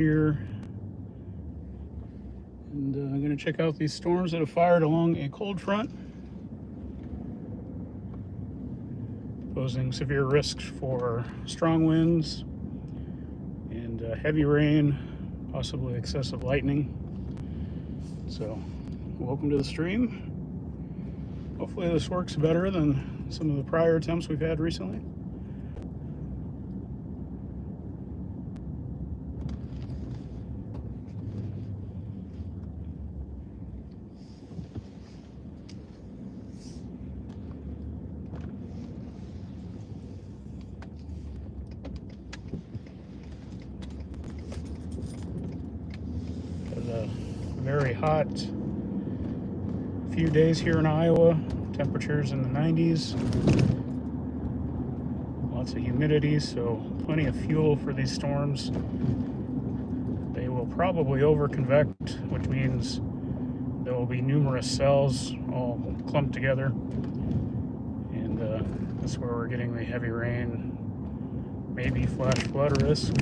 here, and I'm going to check out these storms that have fired along a cold front, posing severe risks for strong winds and heavy rain, possibly excessive lightning. So, welcome to the stream. Hopefully this works better than some of the prior attempts we've had recently. Very hot few days here in Iowa. Temperatures in the 90s. Lots of humidity, so plenty of fuel for these storms. They will probably overconvect, which means there will be numerous cells all clumped together. And that's where we're getting the heavy rain, maybe flash flood risk.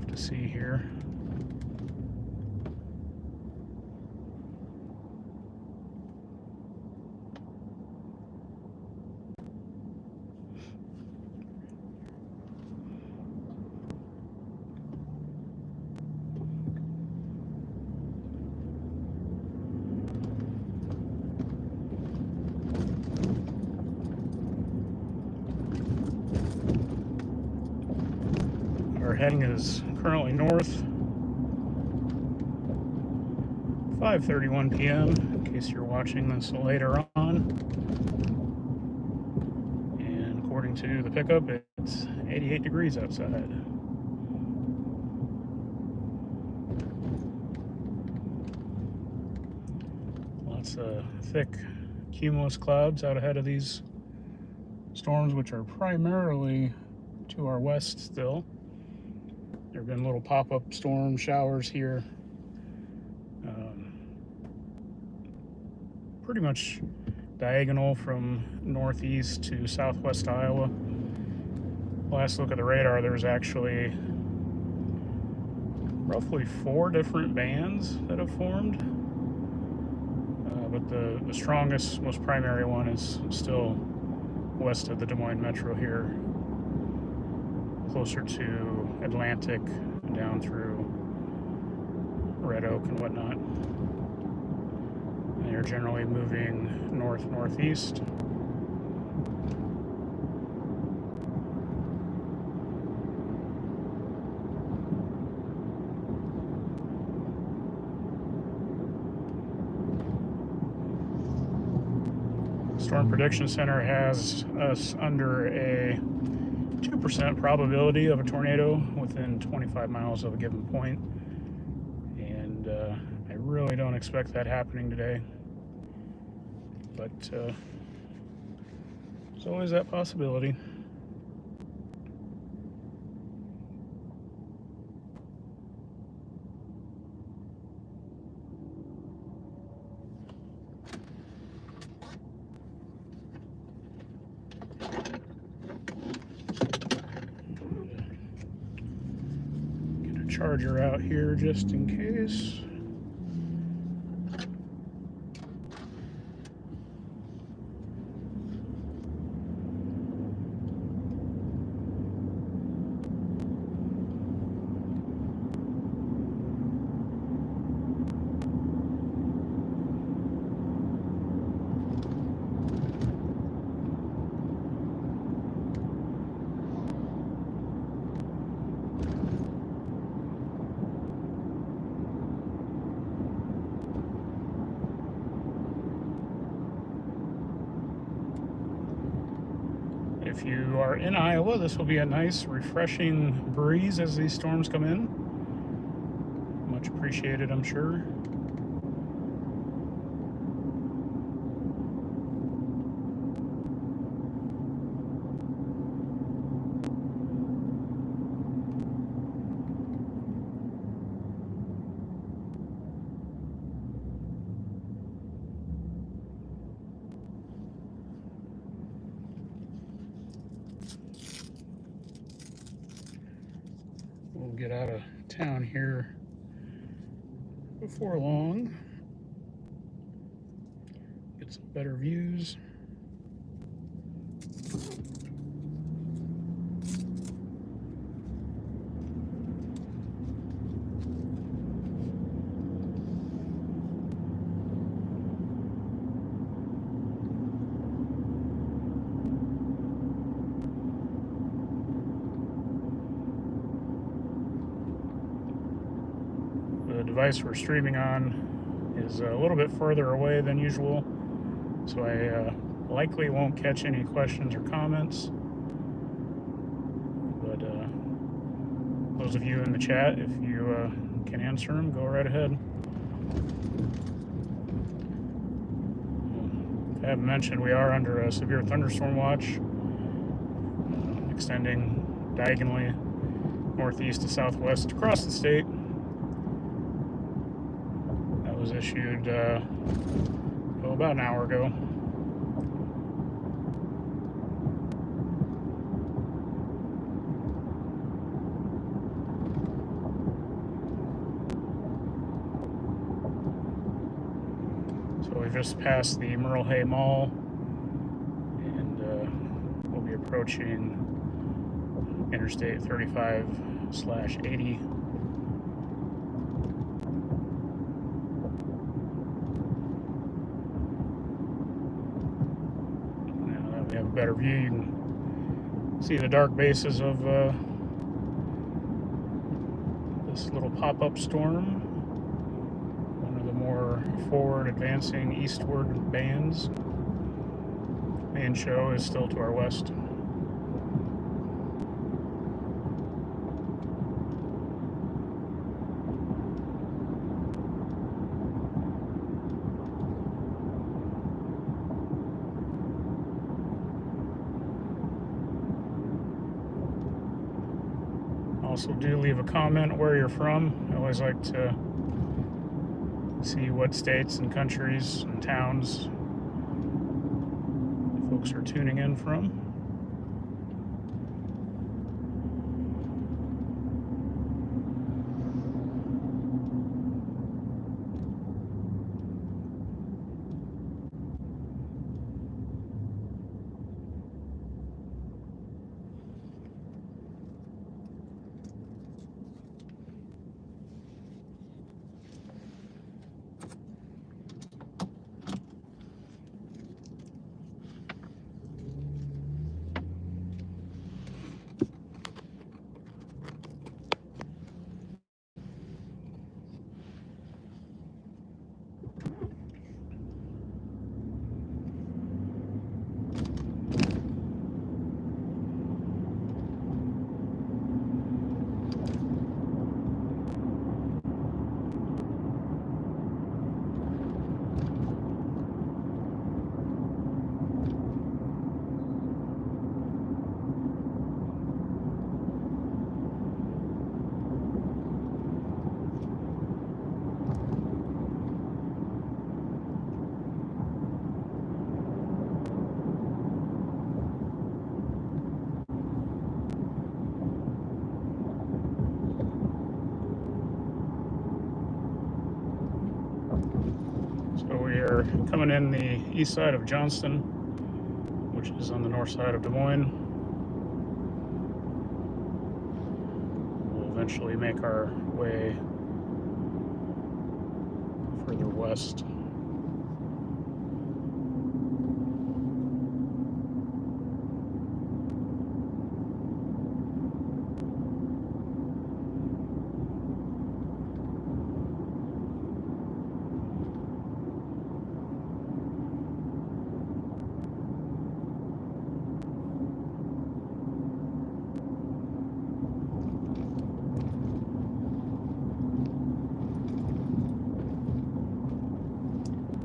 To see here. Our heading is currently north. 5:31 p.m. in case you're watching this later on. And according to the pickup, it's 88 degrees outside. Lots of thick cumulus clouds out ahead of these storms, which are primarily to our west still. There have been little pop-up storm showers here. Pretty much diagonal from northeast to southwest Iowa. Last look at the radar, there was actually roughly 4 different bands that have formed. But the strongest, most primary one is still west of the Des Moines Metro here, closer to Atlantic, down through Red Oak and whatnot. And they're generally moving north-northeast. Storm Prediction Center has us under a 2% probability of a tornado within 25 miles of a given point. And I really don't expect that happening today. But there's always that possibility. Charger out here just in case. If you are in Iowa, this will be a nice, refreshing breeze as these storms come in. Much appreciated, I'm sure. get out of town here before long. Get some better views. The device we're streaming on is a little bit further away than usual, so I likely won't catch any questions or comments. But those of you in the chat, if you can answer them, go right ahead. I haven't mentioned we are under a severe thunderstorm watch, extending diagonally northeast to southwest across the state. That was issued about an hour ago. So we just passed the Merle Hay Mall, and we'll be approaching Interstate 35/80. Now that we have a better view, you can see the dark bases of this little pop-up storm. More forward advancing eastward bands. Main show is still to our west. Also, do leave a comment where you're from. I always like to see what states and countries and towns folks are tuning in from. So we are coming in the east side of Johnston, which is on the north side of Des Moines. We'll eventually make our way further west.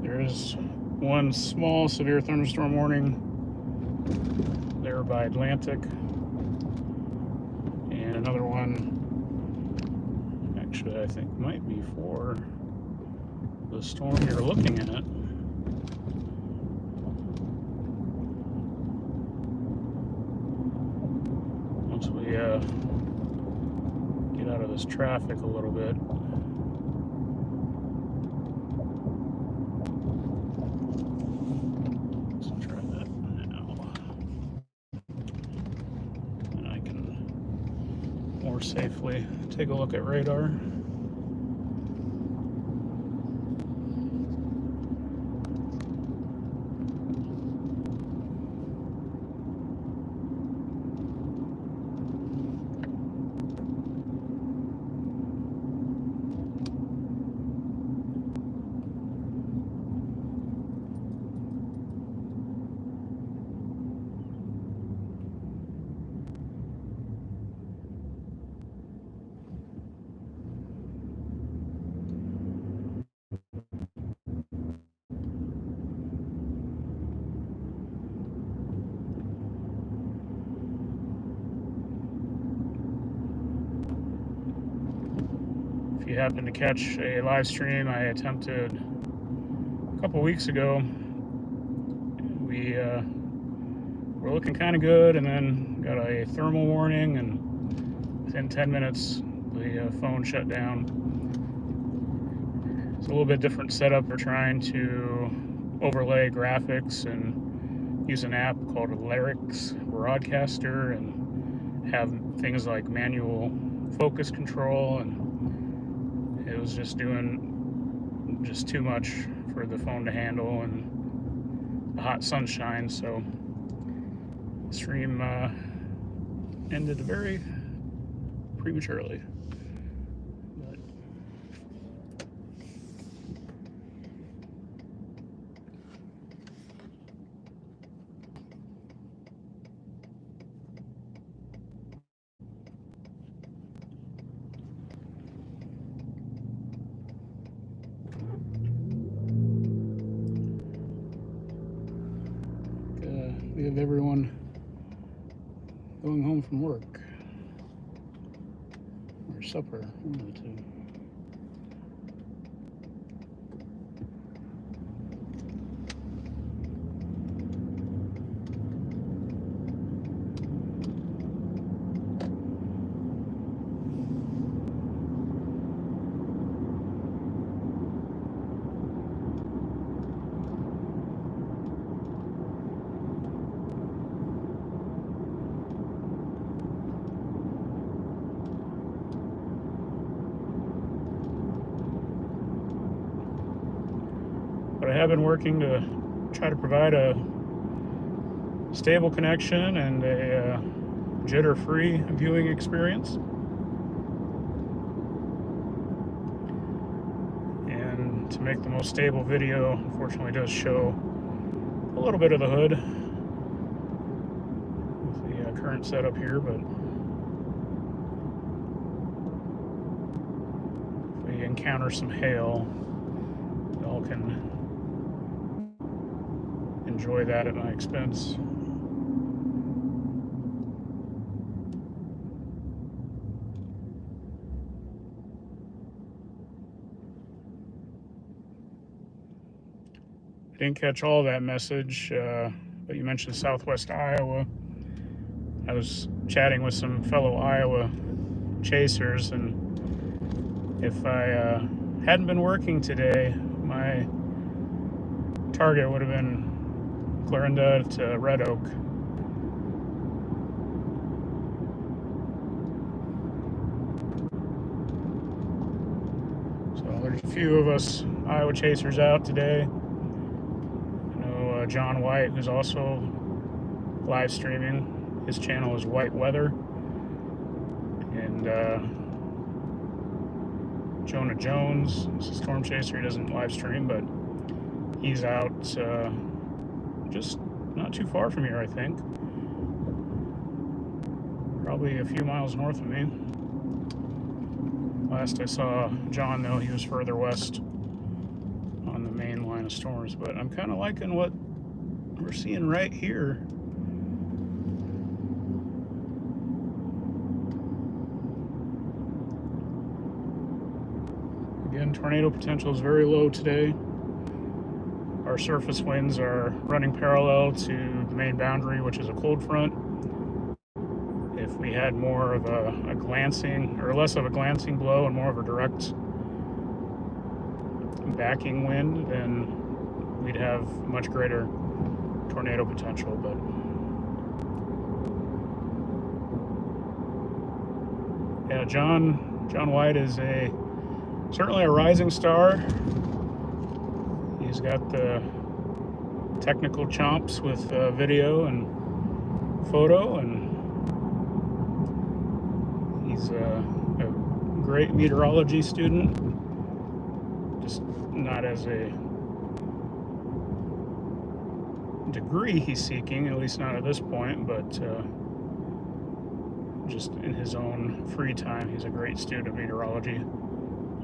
There is one small severe thunderstorm warning there by Atlantic, and another one actually I think might be for the storm you're looking at. Once we get out of this traffic a little bit. Let's try that now. And I can more safely take a look at radar. If you happen to catch a live stream I attempted a couple weeks ago, we were looking kind of good, and then got a thermal warning, and within 10 minutes the phone shut down. It's a little bit different setup. We're trying to overlay graphics and use an app called Larix Broadcaster and have things like manual focus control, and it was just doing just too much for the phone to handle, and the hot sunshine, so the stream ended very prematurely. But we have everyone going home from work or supper, one of the two. But I have been working to try to provide a stable connection and a jitter-free viewing experience. And to make the most stable video, unfortunately does show a little bit of the hood with the current setup here, but if we encounter some hail, y'all can enjoy that at my expense. I didn't catch all that message, but you mentioned Southwest Iowa. I was chatting with some fellow Iowa chasers, and if I hadn't been working today, my target would have been Clarinda to Red Oak. So there's a few of us Iowa chasers out today. I know John White, who's also live streaming. His channel is White Weather. And Jonah Jones is a storm chaser. He doesn't live stream, but he's out just not too far from here, I think. Probably a few miles north of me. Last I saw John, though, he was further west on the main line of storms. But I'm kind of liking what we're seeing right here. Again, tornado potential is very low today. Our surface winds are running parallel to the main boundary, which is a cold front. If we had more of a glancing, or less of a glancing blow and more of a direct backing wind, then we'd have much greater tornado potential. But yeah, John White is certainly a rising star. He's got the technical chops with video and photo, and he's a great meteorology student, just not as a degree he's seeking, at least not at this point, but just in his own free time, he's a great student of meteorology,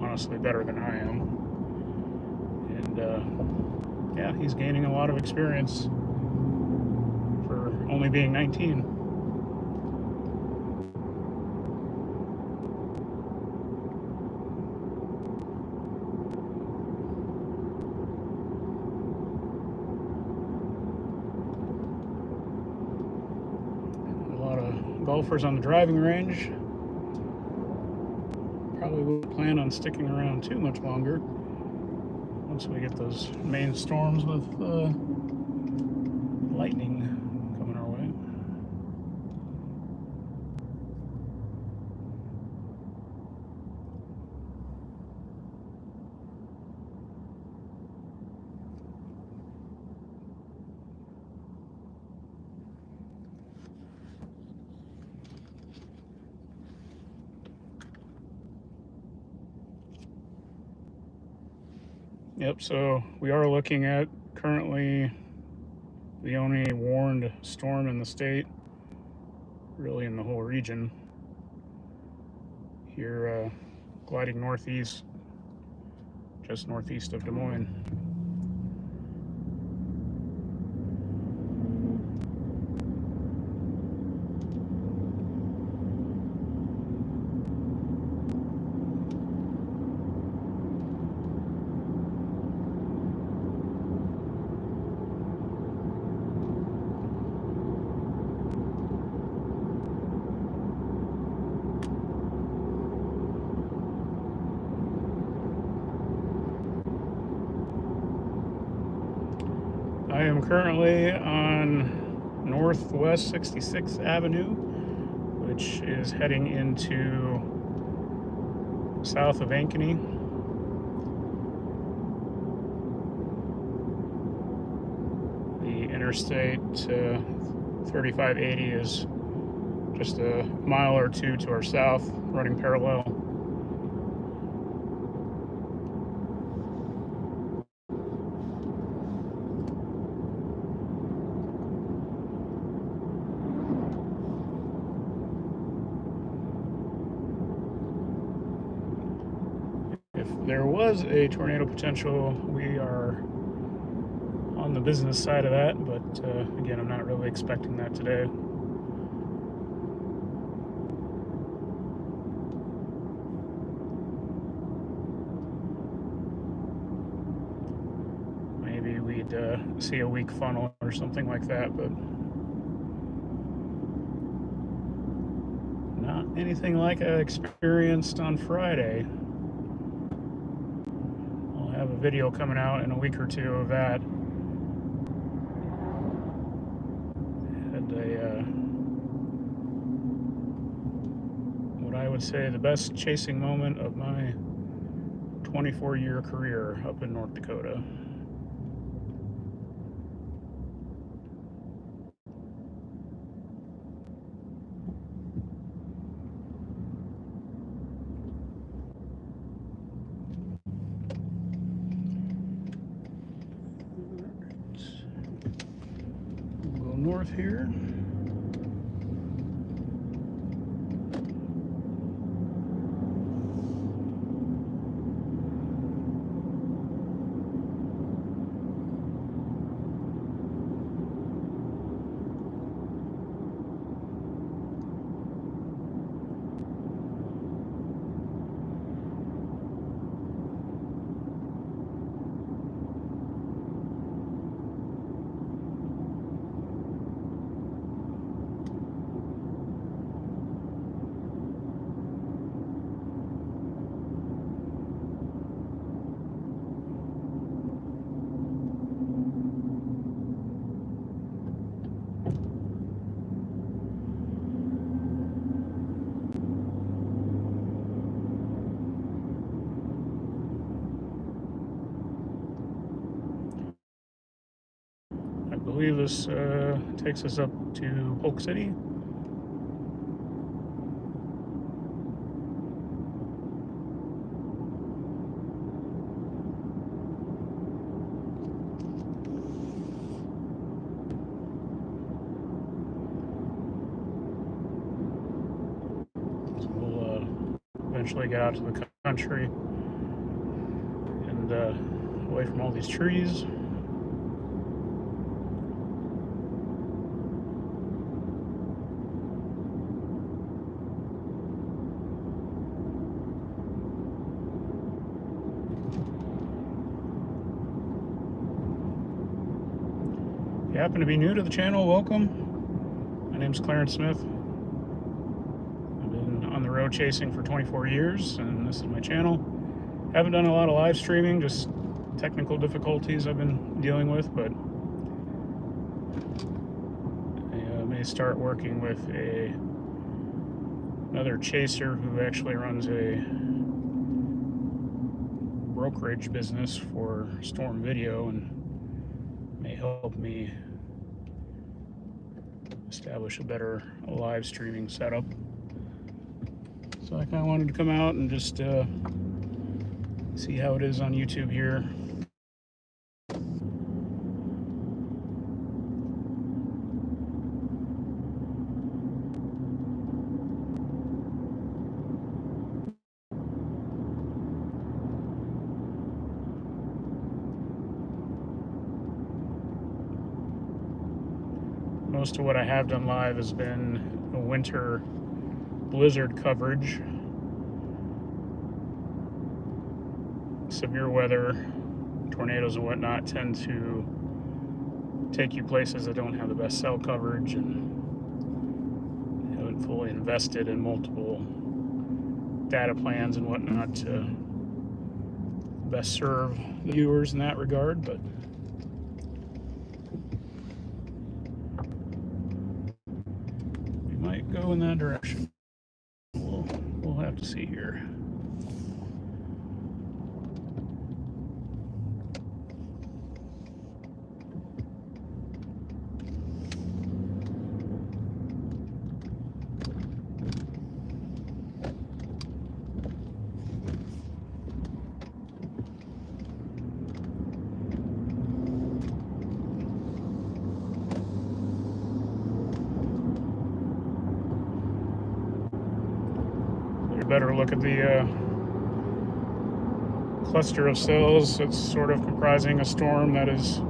honestly better than I am. And yeah, he's gaining a lot of experience for only being 19. Golfers on the driving range. Probably won't plan on sticking around too much longer once we get those main storms with lightning coming our way. Yep, so we are looking at currently the only warned storm in the state, really in the whole region. Here, gliding northeast, just northeast of Des Moines. I am currently on Northwest 66th Avenue, which is heading into south of Ankeny. The Interstate 3580 is just a mile or two to our south, running parallel. If there was a tornado potential, we are on the business side of that, but again, I'm not really expecting that today. Maybe we'd see a weak funnel or something like that, but not anything like I experienced on Friday. I'll have a video coming out in a week or two of that. What I would say the best chasing moment of my 24-year career up in North Dakota. We'll go north here. believe this takes us up to Polk City. So we'll eventually get out to the country and away from all these trees. If you happen to be new to the channel, welcome. My name's Clarence Smith. I've been on the road chasing for 24 years, and this is my channel. Haven't done a lot of live streaming, just technical difficulties I've been dealing with, but I may start working with another chaser who actually runs a brokerage business for storm video, and may help me establish a better live streaming setup. So I kind of wanted to come out and just see how it is on YouTube here. Most of what I have done live has been a winter blizzard coverage. Severe weather, tornadoes and whatnot tend to take you places that don't have the best cell coverage and haven't fully invested in multiple data plans and whatnot to best serve the viewers in that regard, but might go in that direction. We'll have to see here. Better look at the cluster of cells that's sort of comprising a storm that is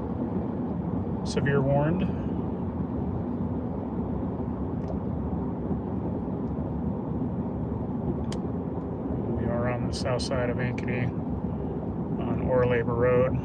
severe warned. We are on the south side of Ankeny on Ore Labor Road.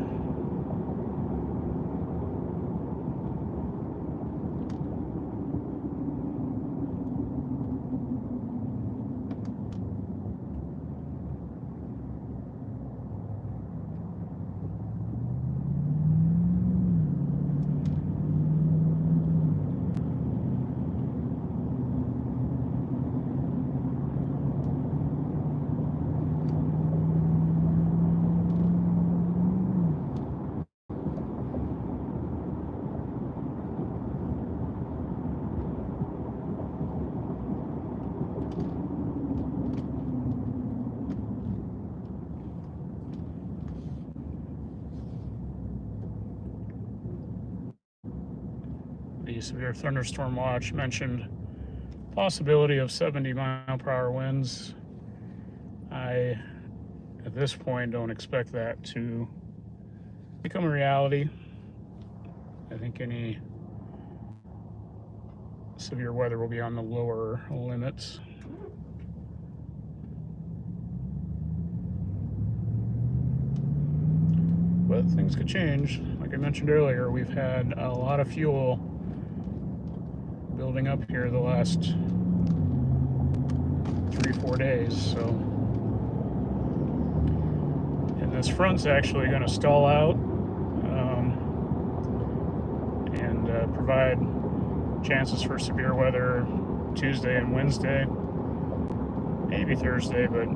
The severe thunderstorm watch mentioned possibility of 70-mile-per-hour winds. I, at this point, don't expect that to become a reality. I think any severe weather will be on the lower limits. But things could change. Like I mentioned earlier, we've had a lot of fuel building up here the last 3-4 days, so. And this front's actually going to stall out and provide chances for severe weather Tuesday and Wednesday, maybe Thursday, but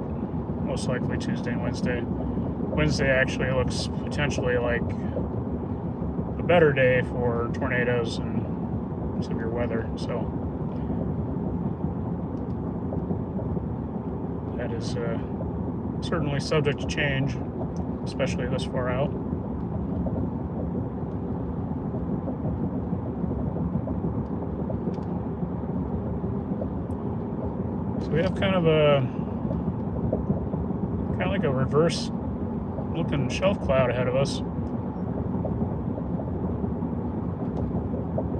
most likely Tuesday and Wednesday. Wednesday actually looks potentially like a better day for tornadoes and severe weather. So that is certainly subject to change, especially this far out. So we have kind of like a reverse looking shelf cloud ahead of us.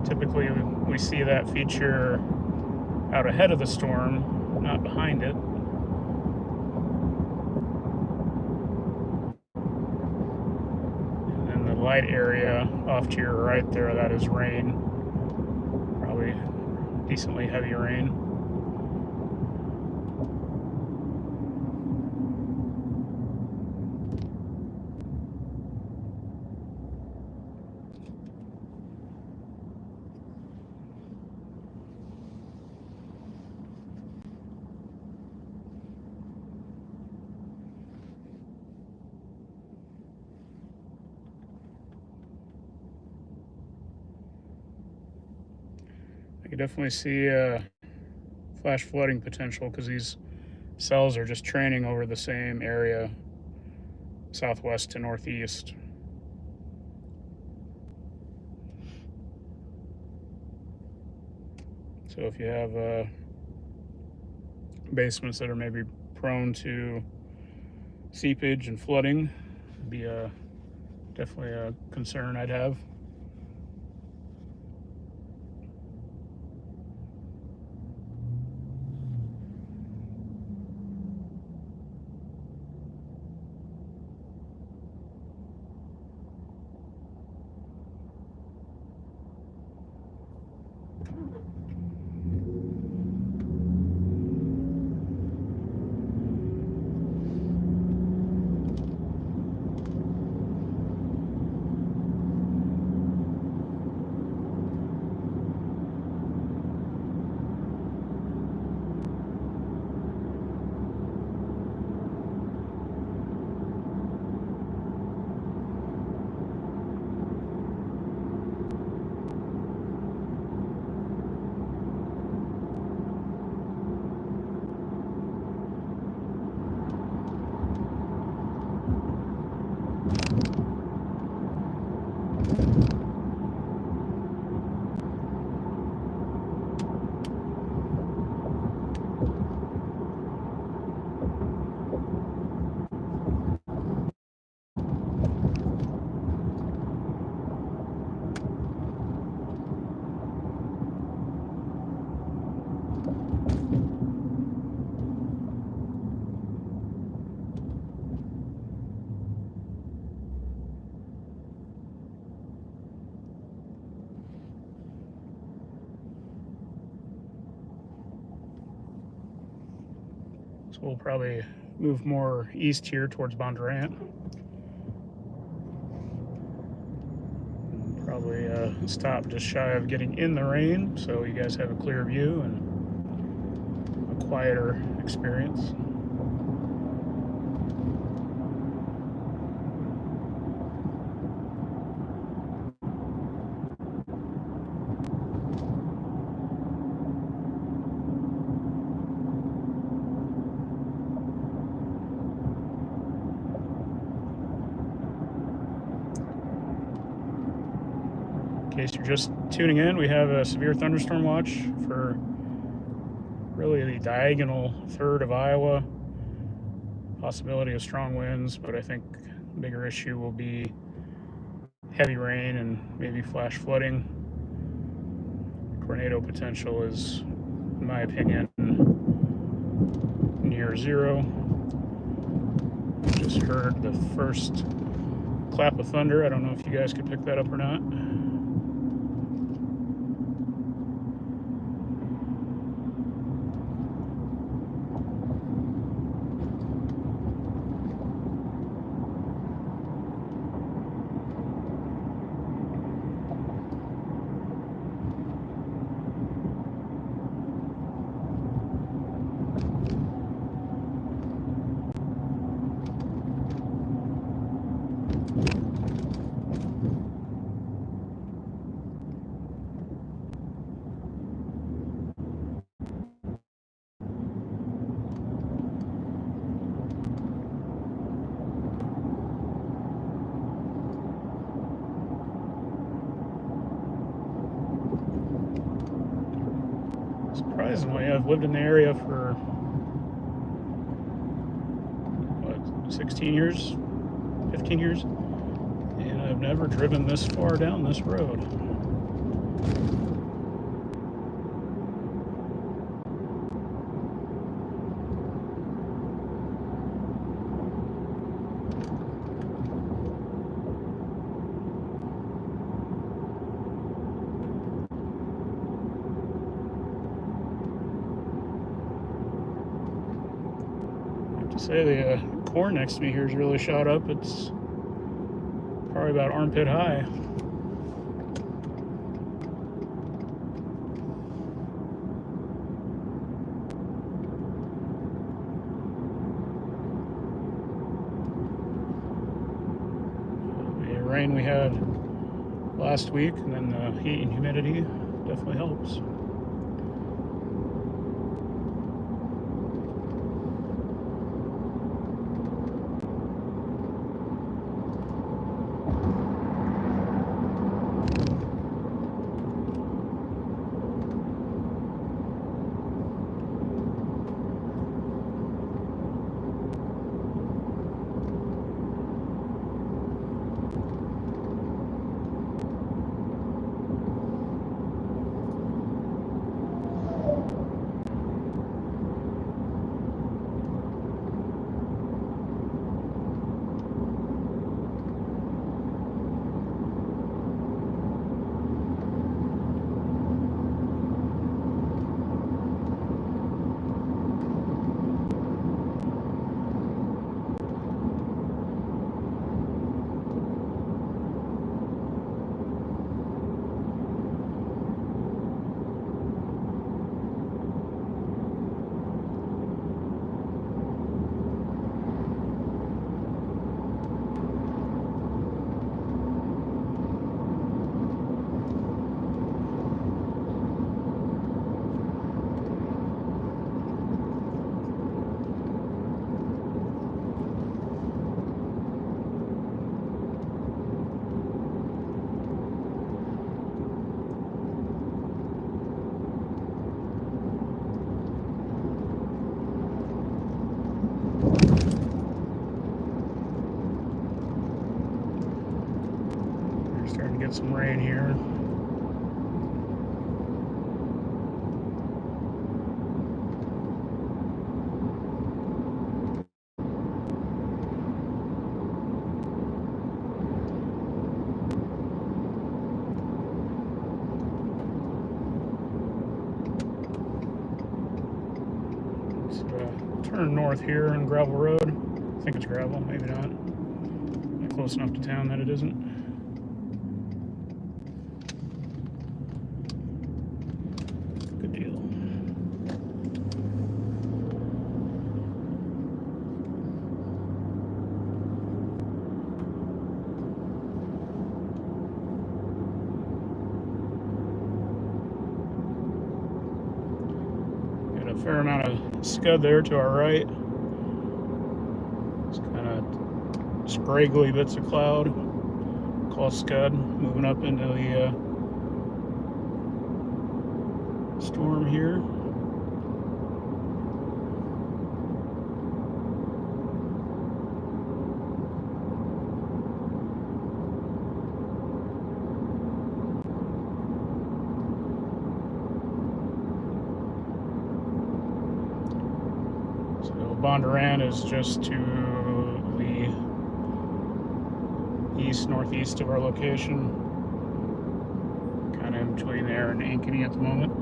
Typically we see that feature out ahead of the storm, not behind it. And then the light area off to your right there, that is rain. Probably decently heavy rain. I could definitely see flash flooding potential because these cells are just training over the same area, southwest to northeast. So if you have basements that are maybe prone to seepage and flooding, it'd be definitely a concern I'd have. So we'll probably move more east here towards Bondurant. Probably stop just shy of getting in the rain so you guys have a clear view and a quieter experience. In case you're just tuning in, we have a severe thunderstorm watch for really the diagonal third of Iowa. Possibility of strong winds, but I think the bigger issue will be heavy rain and maybe flash flooding. Tornado potential is, in my opinion, near zero. Just heard the first clap of thunder. I don't know if you guys could pick that up or not. yeah, I've lived in the area for, what, 16 years, 15 years, and I've never driven this far down this road. To say the corn next to me here is really shot up. It's probably about armpit high. The rain we had last week and then the heat and humidity definitely helps. Starting to get some rain here. Let's turn north here on gravel road. I think it's gravel, maybe not. Not close enough to town that it isn't. Good deal. Got a fair amount of scud there to our right. It's kind of scraggly bits of cloud. Call scud moving up into the storm here. So Bondurant is just to the northeast of our location, kind of in between there and Ankeny at the moment.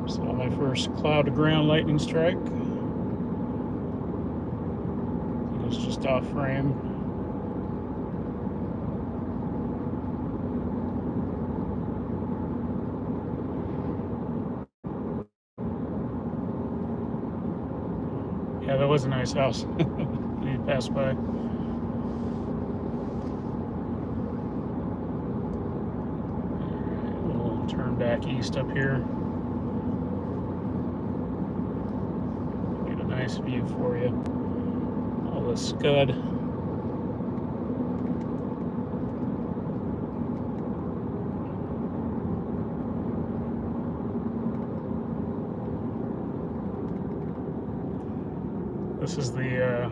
So my first cloud to ground lightning strike. It's just off frame. Yeah, that was a nice house. We pass by. We'll turn back east up here. Get a nice view for you. All the scud. This is the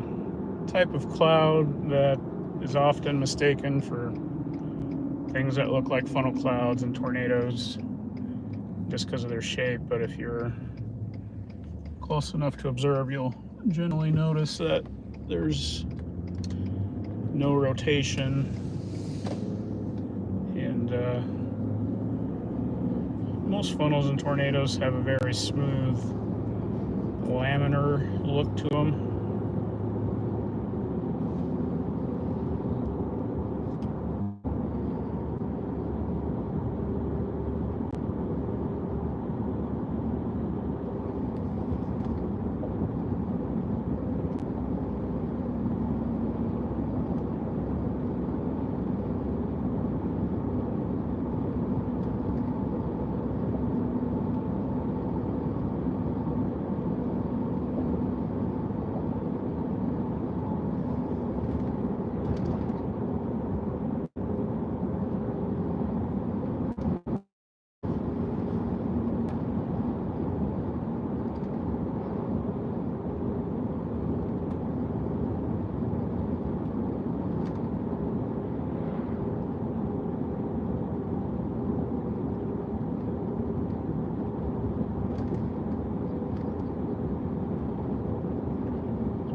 type of cloud that is often mistaken for things that look like funnel clouds and tornadoes just because of their shape, but if you're close enough to observe, you'll generally notice that there's no rotation, and most funnels and tornadoes have a very smooth laminar look to them.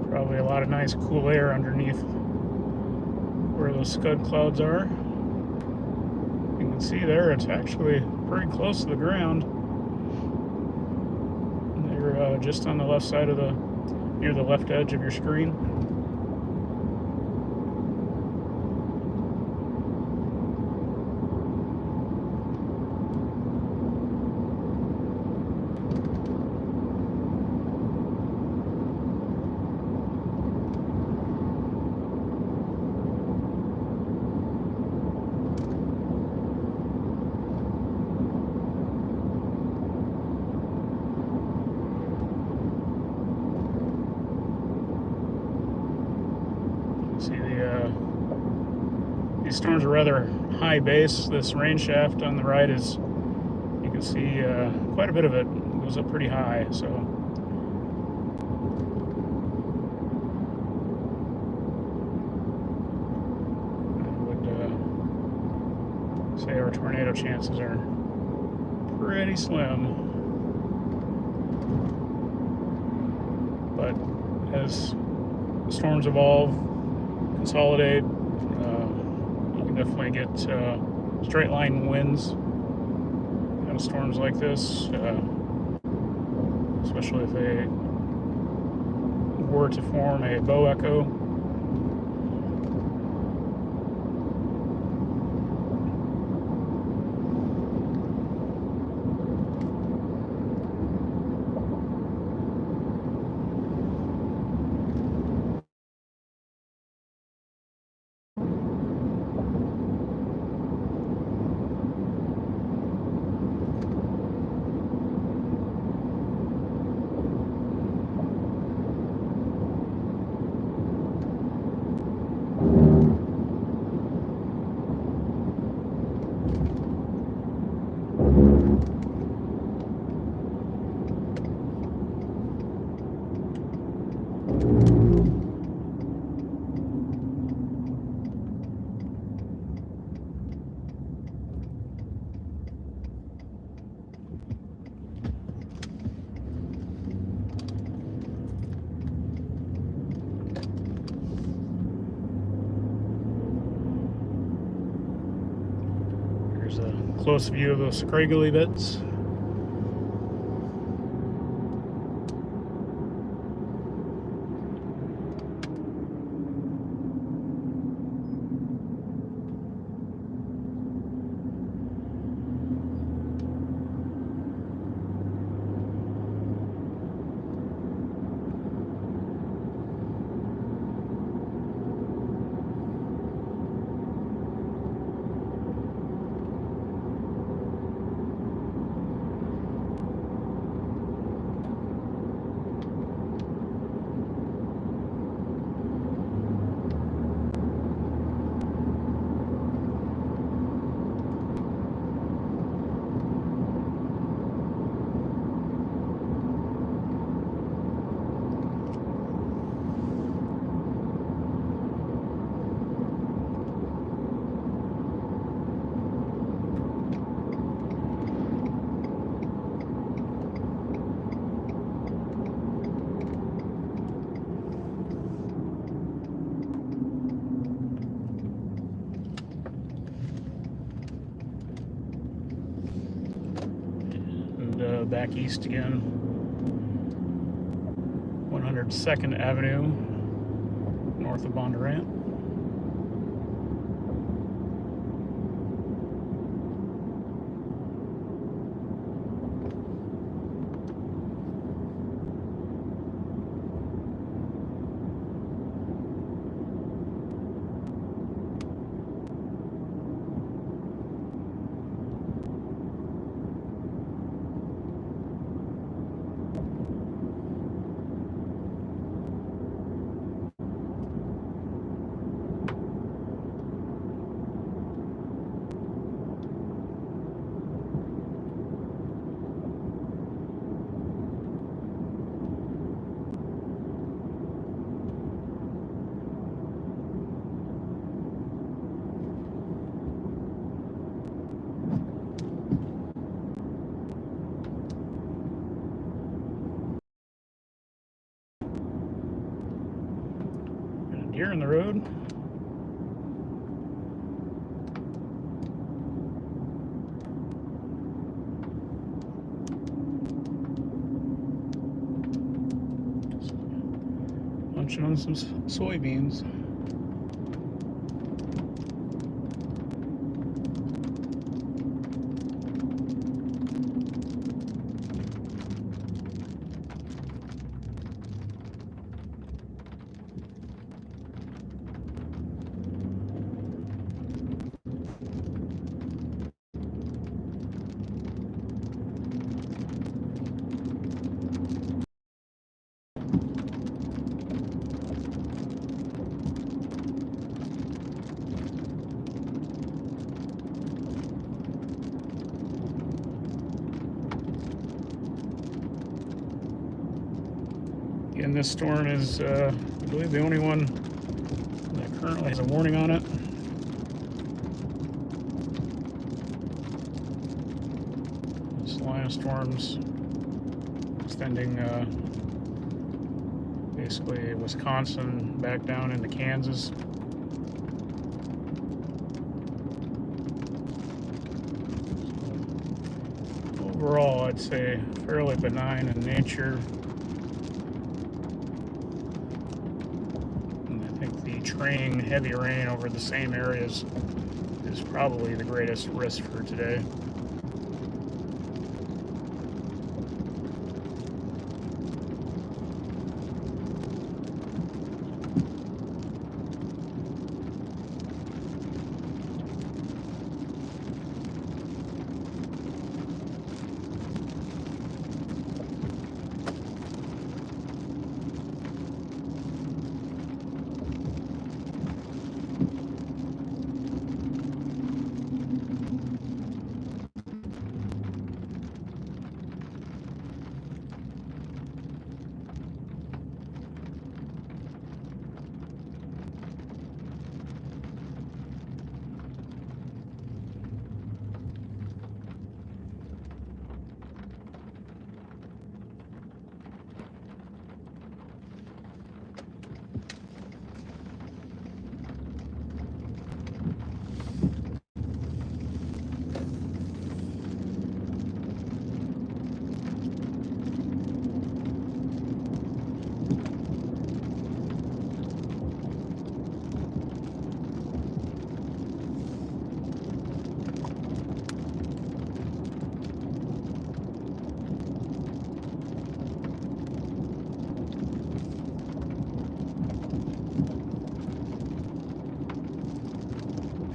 Probably a lot of nice cool air underneath where those scud clouds are. You can see there it's actually pretty close to the ground. They're just on the left side of near the left edge of your screen. See these storms are rather high base. This rain shaft on the right is, you can see quite a bit of it goes up pretty high. So I would say our tornado chances are pretty slim. But as storms evolve, consolidate, you can definitely get straight line winds out of storms like this, especially if they were to form a bow echo. Here's a close view of those scraggly bits. back east again. 102nd Avenue, north of Bondurant. Deer in the road. Munching on some soybeans. And this storm is, I believe, the only one that currently has a warning on it. This line of storms extending basically Wisconsin back down into Kansas. So overall, I'd say fairly benign in nature. Training heavy rain over the same areas is probably the greatest risk for today.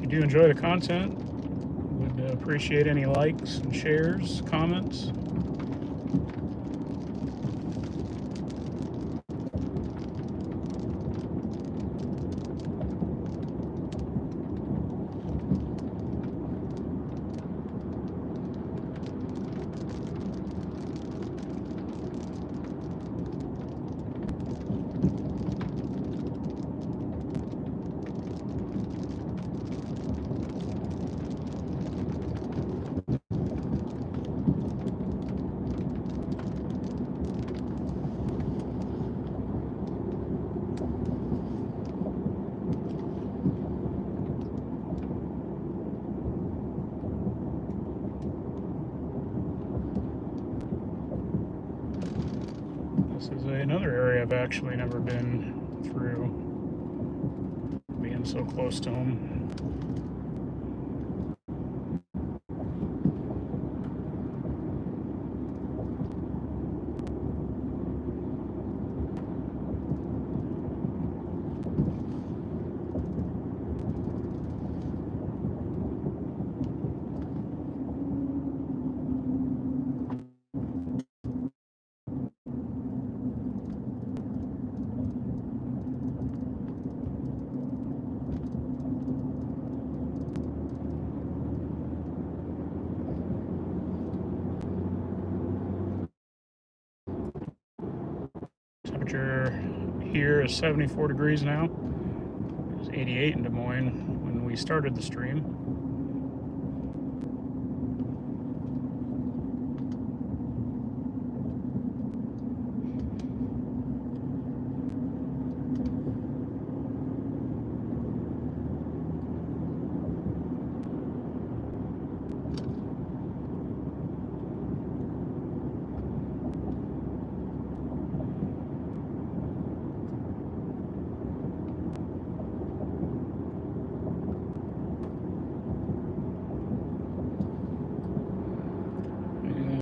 If you do enjoy the content, would appreciate any likes and shares, comments. another area I've actually never been through, being so close to them. Temperature here is 74 degrees now. It was 88 in Des Moines when we started the stream.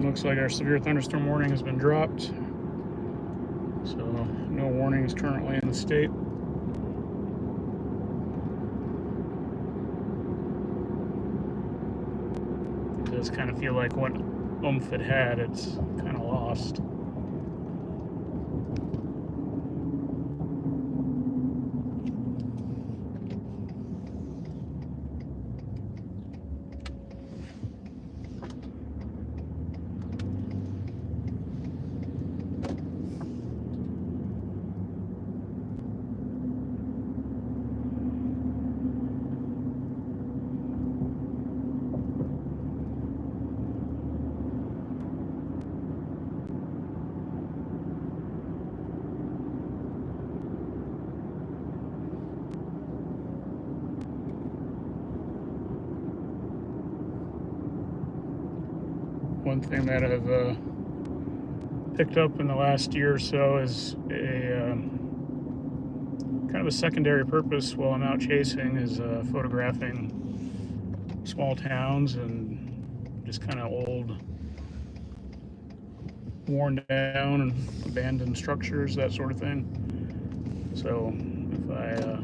Looks like our severe thunderstorm warning has been dropped, so no warnings currently in the state. It does kind of feel like what oomph it had, it's kind of lost. One thing that I've picked up in the last year or so is a kind of a secondary purpose while I'm out chasing is photographing small towns and just kind of old, worn down and abandoned structures, that sort of thing. So if I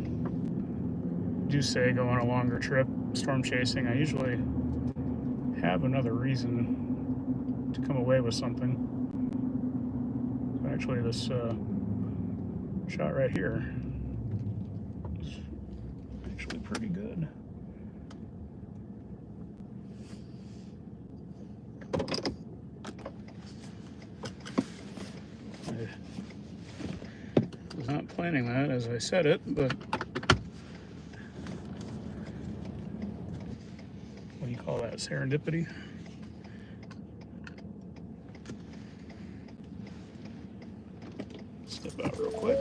do say go on a longer trip storm chasing, I usually have another reason to come away with something. So actually this shot right here is actually pretty good. I was not planning that as I said it, but what do you call that, serendipity? Step out real quick.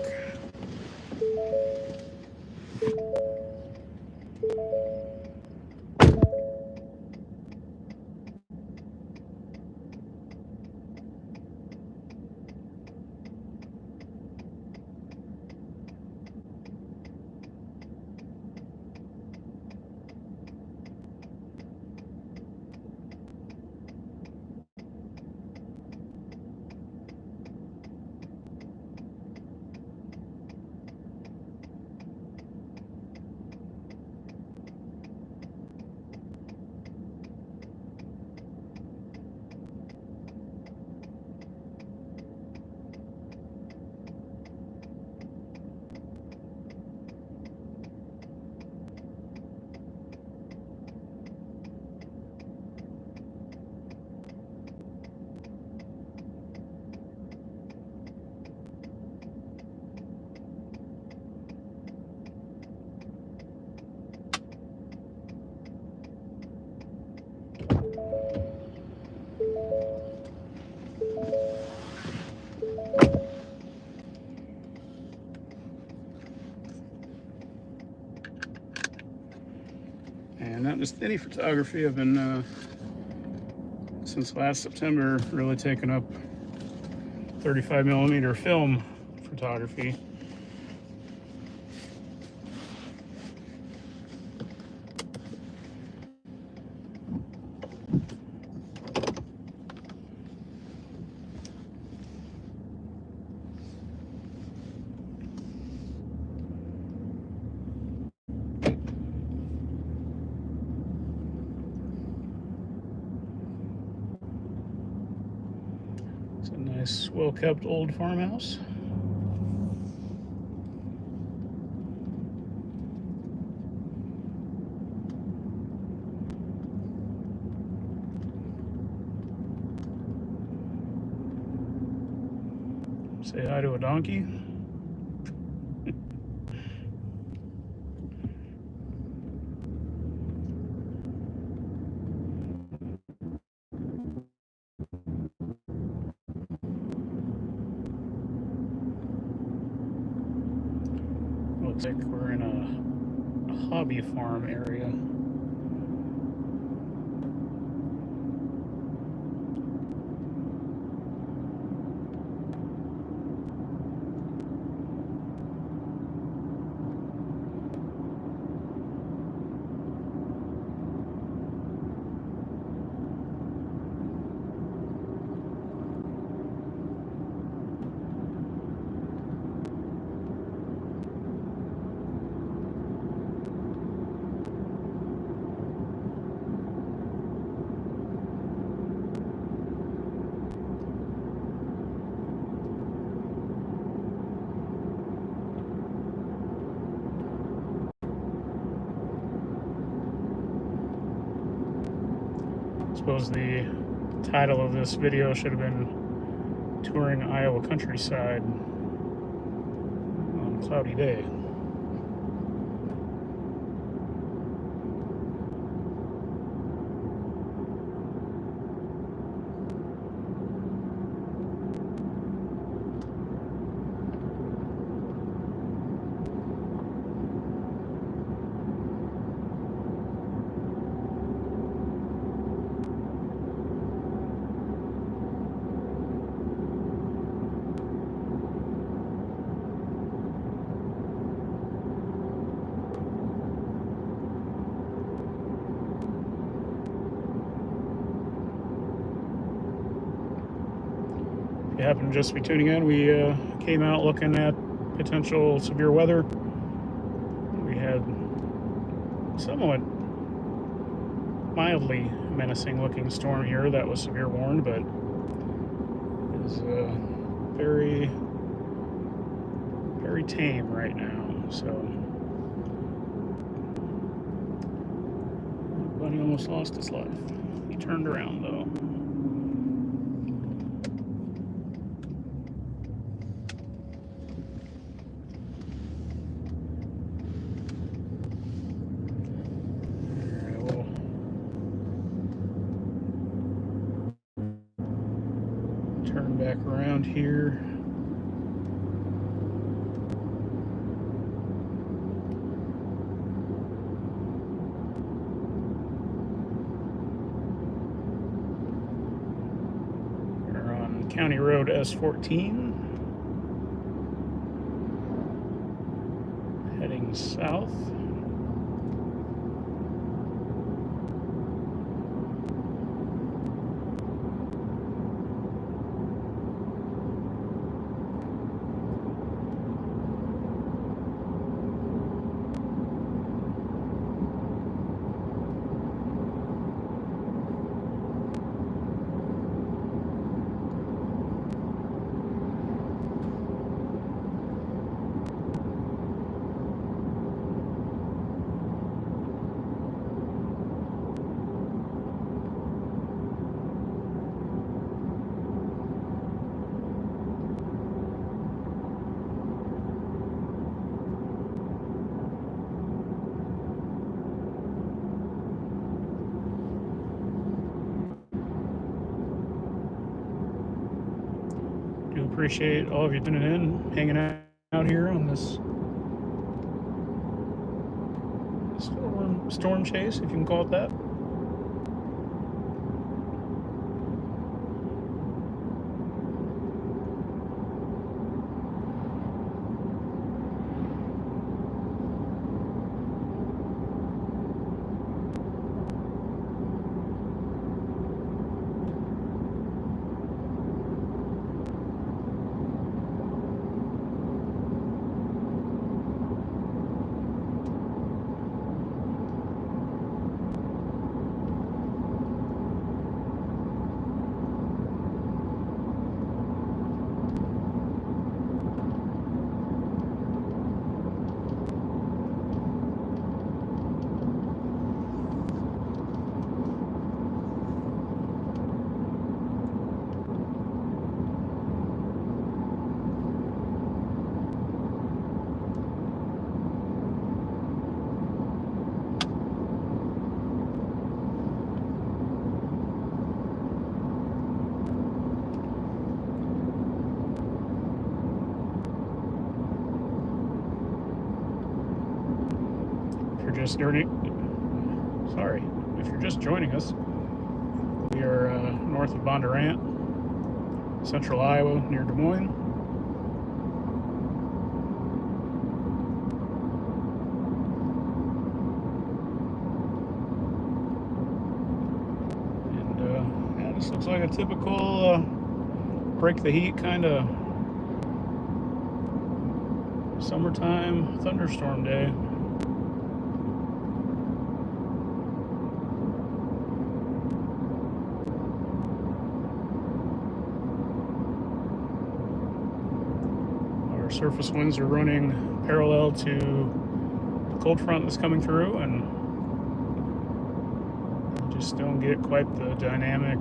And not just any photography, I've been, since last September, really taking up 35mm film photography. It's a nice, well-kept old farmhouse. Say hi to a donkey. Looks like we're in a hobby farm area. I suppose the title of this video should have been Touring Iowa Countryside on a cloudy day. If you happen to just be tuning in, we came out looking at potential severe weather. We had somewhat mildly menacing looking storm here that was severe warned, but is very, very tame right now. So Bunny almost lost his life. He turned around though. Turn back around here. We're on County Road S14, heading south. Do appreciate all of you tuning in, hanging out here on this storm chase, if you can call it that. just joining us, we are north of Bondurant, central Iowa, near Des Moines. And yeah, this looks like a typical break the heat kind of summertime thunderstorm day. Our surface winds are running parallel to the cold front that's coming through, and just don't get quite the dynamic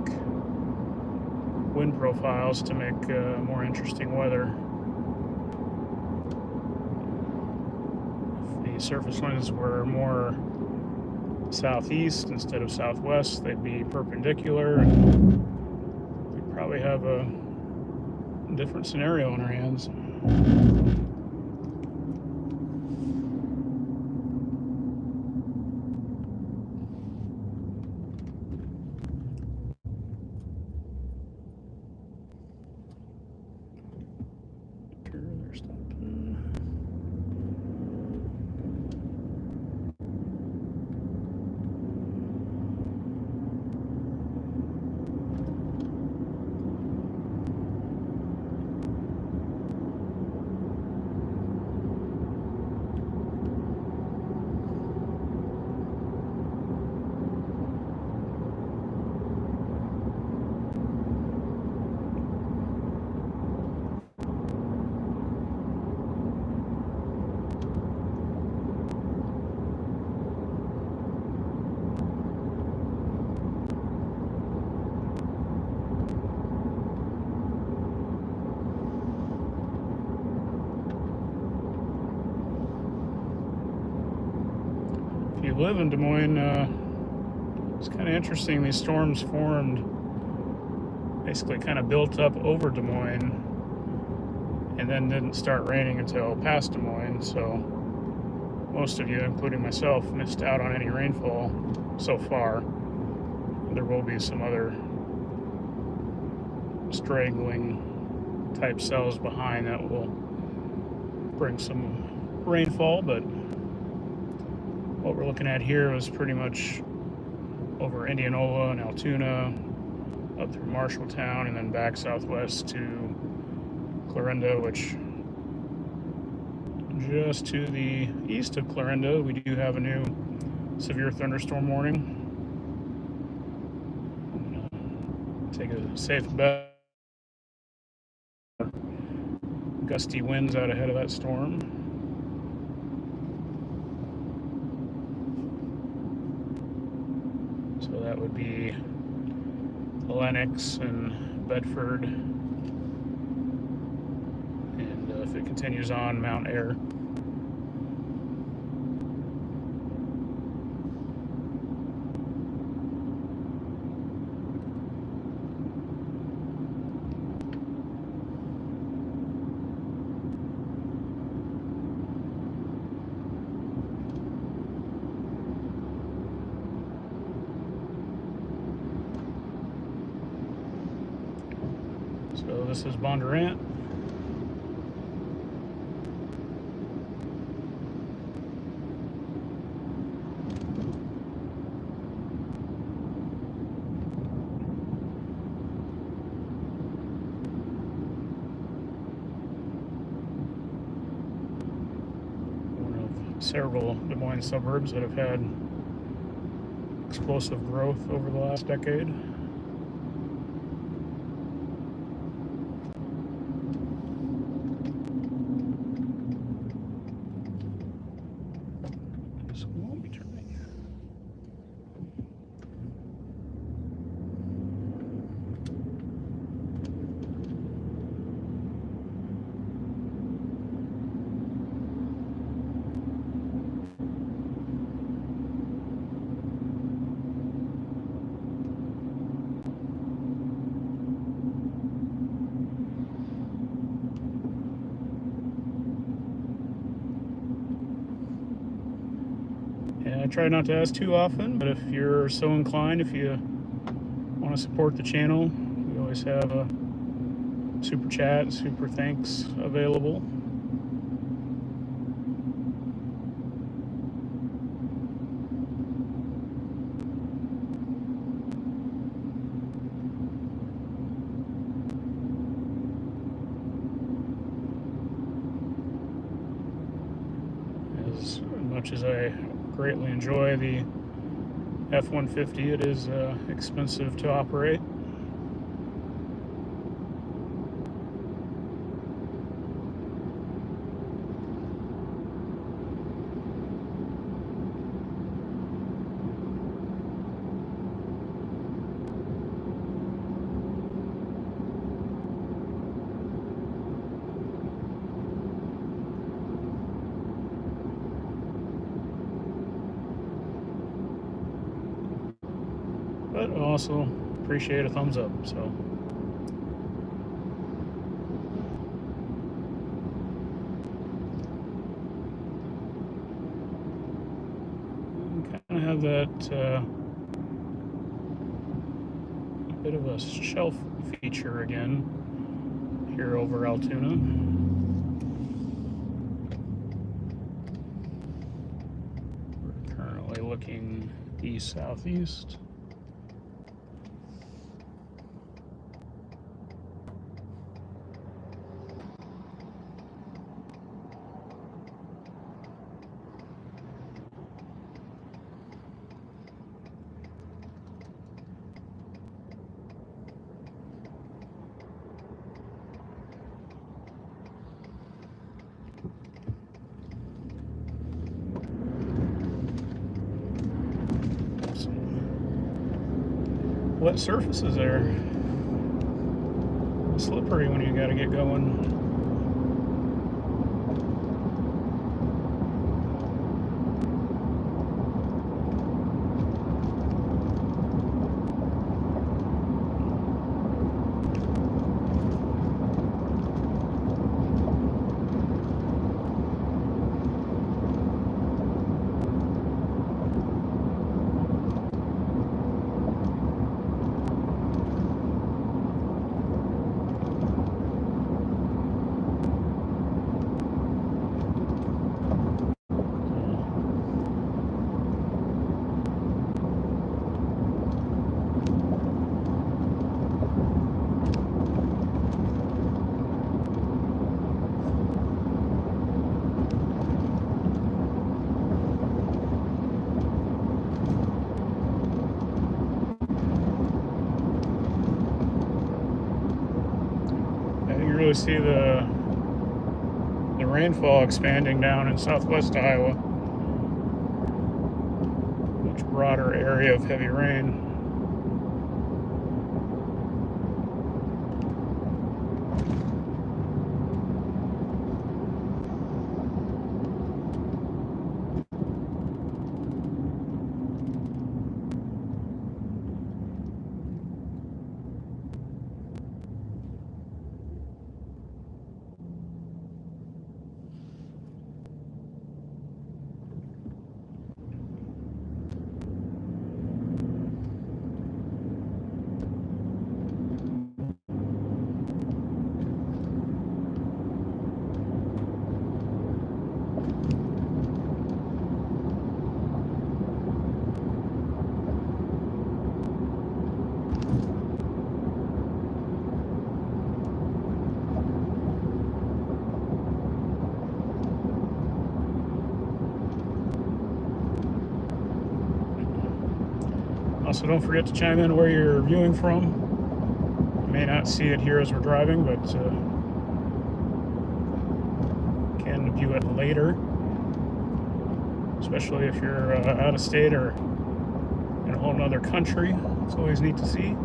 wind profiles to make more interesting weather. If the surface winds were more southeast instead of southwest, they'd be perpendicular, and we'd probably have a different scenario on our hands. They're stopping. If you live in Des Moines, it's kind of interesting. These storms formed, basically kind of built up over Des Moines, and then didn't start raining until past Des Moines. So most of you, including myself, missed out on any rainfall so far. There will be some other straggling type cells behind that will bring some rainfall, but what we're looking at here was pretty much over Indianola and Altoona, up through Marshalltown, and then back southwest to Clarinda, which just to the east of Clarinda, we do have a new severe thunderstorm warning. I'm gonna take a safe bet. Gusty winds out ahead of that storm. So that would be Lenox and Bedford, and if it continues on, Mount Ayr. So this is Bondurant. One of several Des Moines suburbs that have had explosive growth over the last decade. So we won't be turning. I try not to ask too often, but if you're so inclined, if you want to support the channel, we always have a super chat, super thanks available. As much as I greatly enjoy the F-150, it is expensive to operate. But I also appreciate a thumbs up, so. Kind of have that bit of a shelf feature again here over Altoona. We're currently looking east-southeast. Wet surfaces there. Slippery when you gotta get going. You really see the rainfall expanding down in southwest Iowa. Much broader area of heavy rain. Also, don't forget to chime in where you're viewing from. You may not see it here as we're driving, but can view it later, especially if you're out of state or in a whole nother country. It's always neat to see.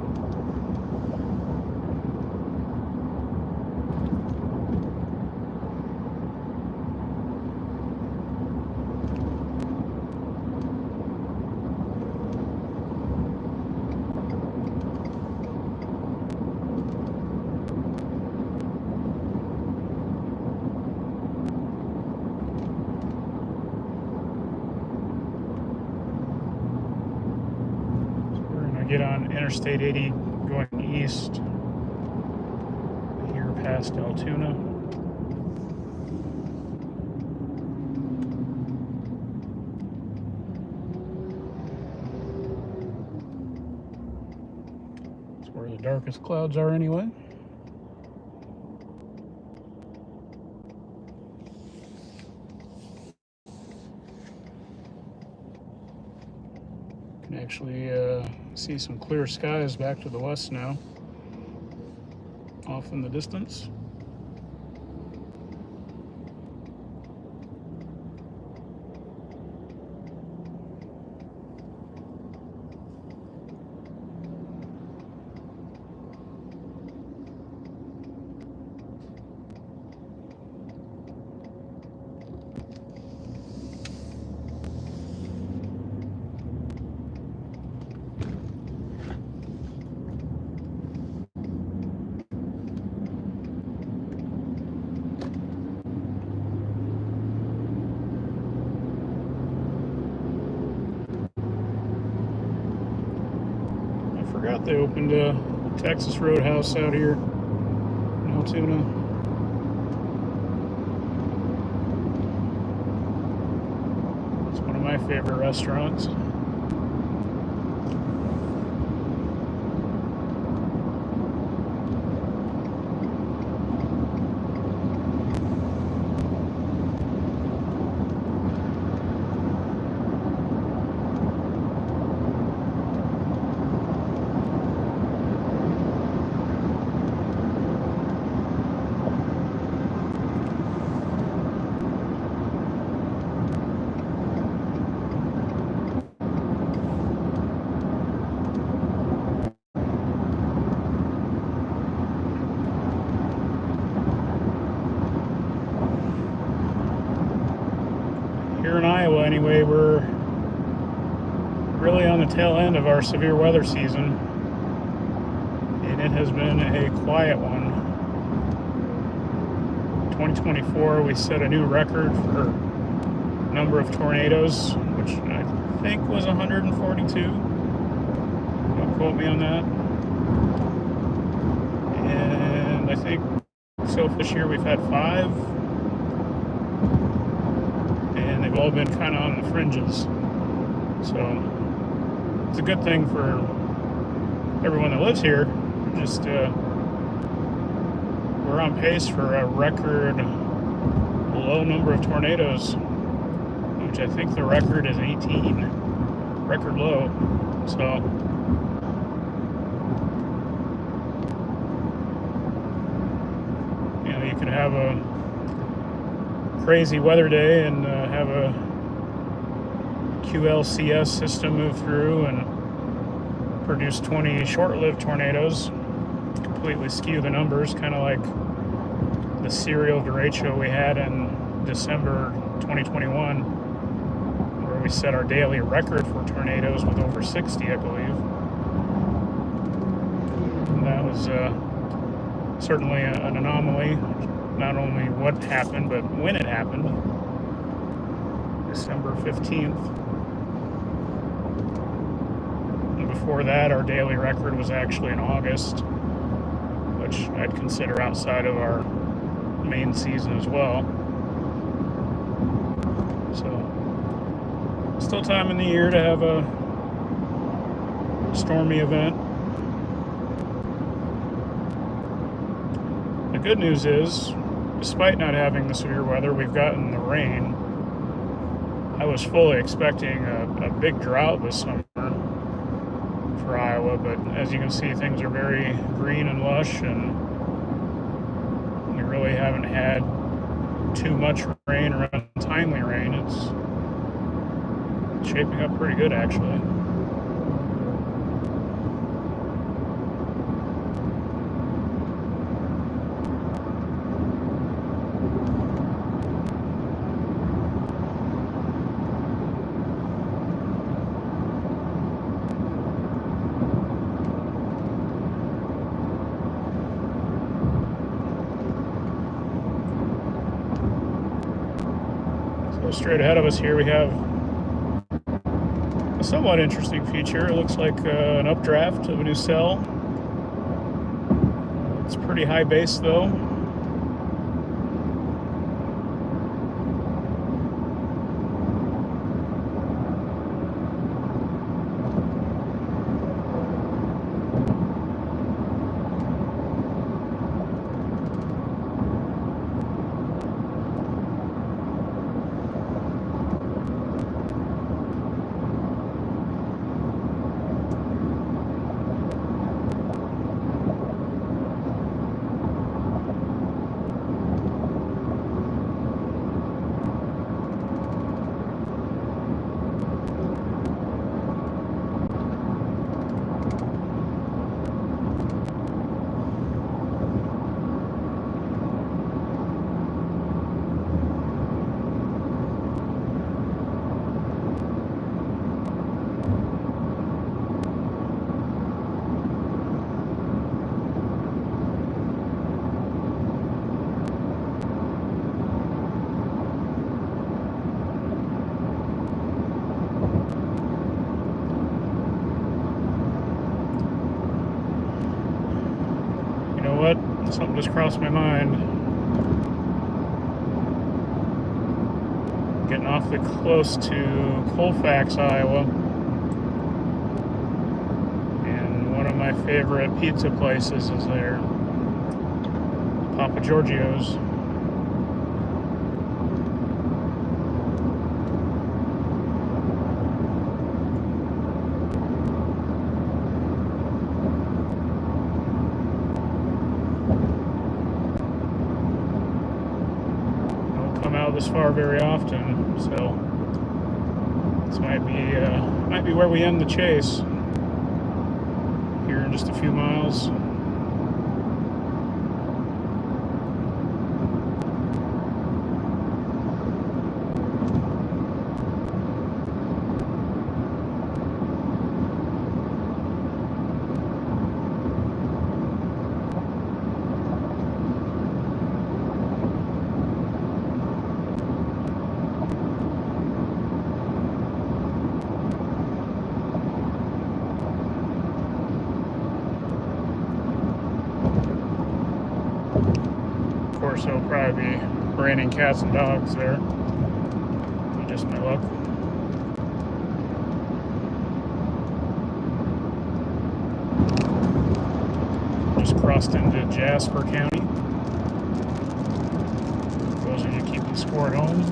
get on Interstate 80 going east here past Altoona. That's where the darkest clouds are anyway. Can actually see some clear skies back to the west now, off in the distance. I forgot they opened a Texas Roadhouse out here in Altoona. It's one of my favorite restaurants. Here in Iowa, anyway, we're really on the tail end of our severe weather season, and it has been a quiet one. 2024, we set a new record for number of tornadoes, which I think was 142. Don't quote me on that. And I think so this year we've had 5. And they've all been kind of on the fringes. So it's a good thing for everyone that lives here. Just we're on pace for a record low number of tornadoes, which I think the record is 18. Record low. So you know, you could have a crazy weather day and have a QLCS system move through and produce 20 short-lived tornadoes, completely skew the numbers, kind of like the serial derecho we had in December 2021, where we set our daily record for tornadoes with over 60, I believe. And that was certainly an anomaly. Not only what happened, but when it happened. December 15th. And before that, our daily record was actually in August, which I'd consider outside of our main season as well. So, still time in the year to have a stormy event. The good news is, despite not having the severe weather, we've gotten the rain. I was fully expecting a big drought this summer for Iowa, but as you can see, things are very green and lush, and we really haven't had too much rain or untimely rain. It's shaping up pretty good, actually. Straight ahead of us here we have a somewhat interesting feature. It looks like an updraft of a new cell. It's pretty high base though. Something just crossed my mind. Getting awfully close to Colfax, Iowa. And one of my favorite pizza places is there. Papa Giorgio's. This far very often, so this might be where we end the chase here in just a few miles. Of course, there'll probably be raining cats and dogs there. Just my luck. Just crossed into Jasper County. Those of you keeping score at home.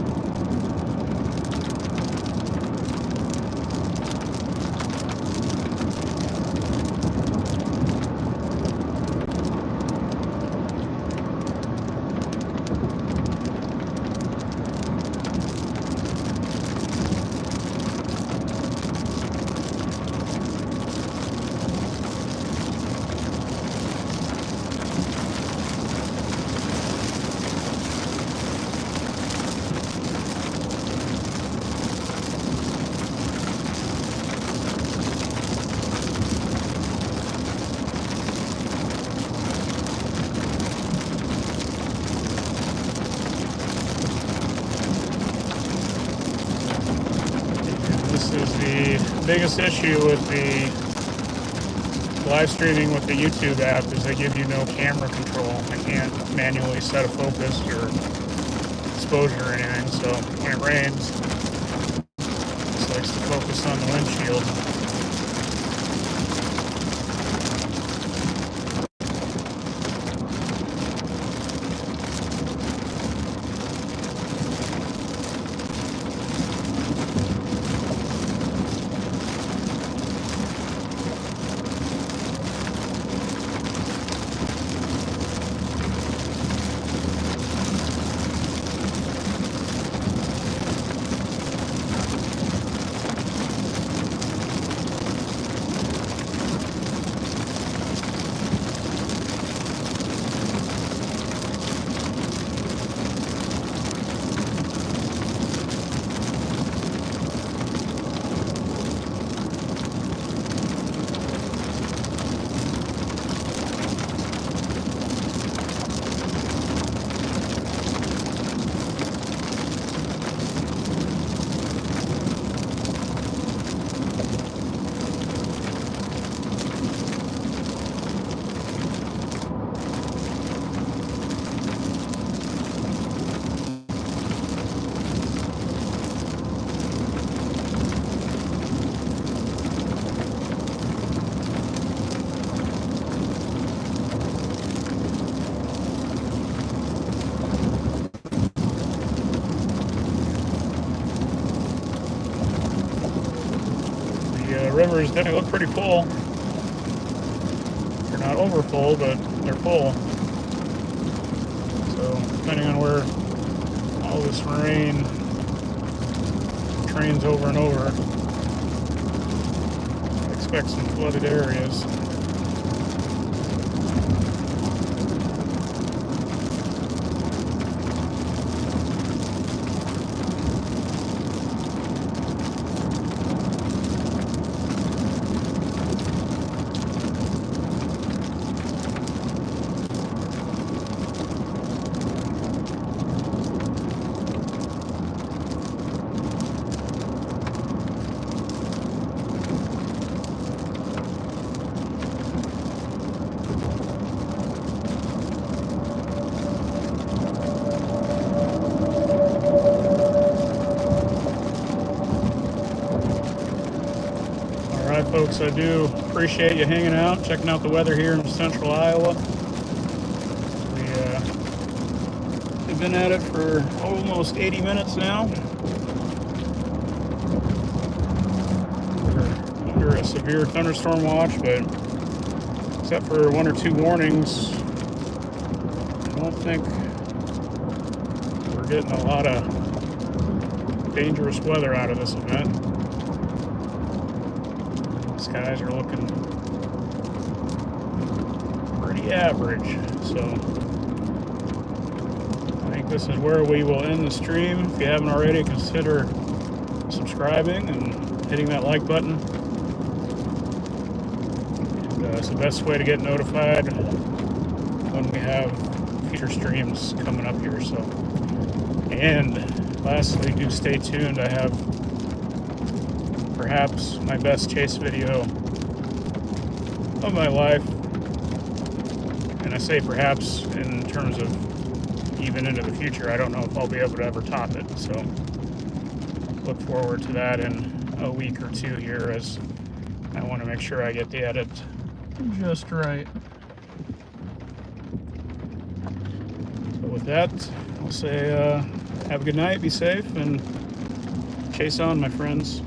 The biggest issue with the live streaming with the YouTube app is they give you no camera control. I can't manually set a focus or exposure or anything, so when it rains, it just likes to focus on the windshield. rivers definitely look pretty full. They're not over full, but they're full. So depending on where all this rain trains over and over, I expect some flooded areas. Alright folks, I do appreciate you hanging out, checking out the weather here in central Iowa. We've been at it for almost 80 minutes now. We're under a severe thunderstorm watch, but except for 1 or 2 warnings, I don't think we're getting a lot of dangerous weather out of this event. Skies are looking pretty average, so I think this is where we will end the stream. If you haven't already, consider subscribing and hitting that like button. And, it's the best way to get notified when we have future streams coming up here. So, and lastly, do stay tuned. I have perhaps my best chase video of my life, and I say perhaps in terms of even into the future. I don't know if I'll be able to ever top it, so look forward to that in a week or 2 here, as I want to make sure I get the edit just right. So with that, I'll say have a good night, be safe, and chase on, my friends.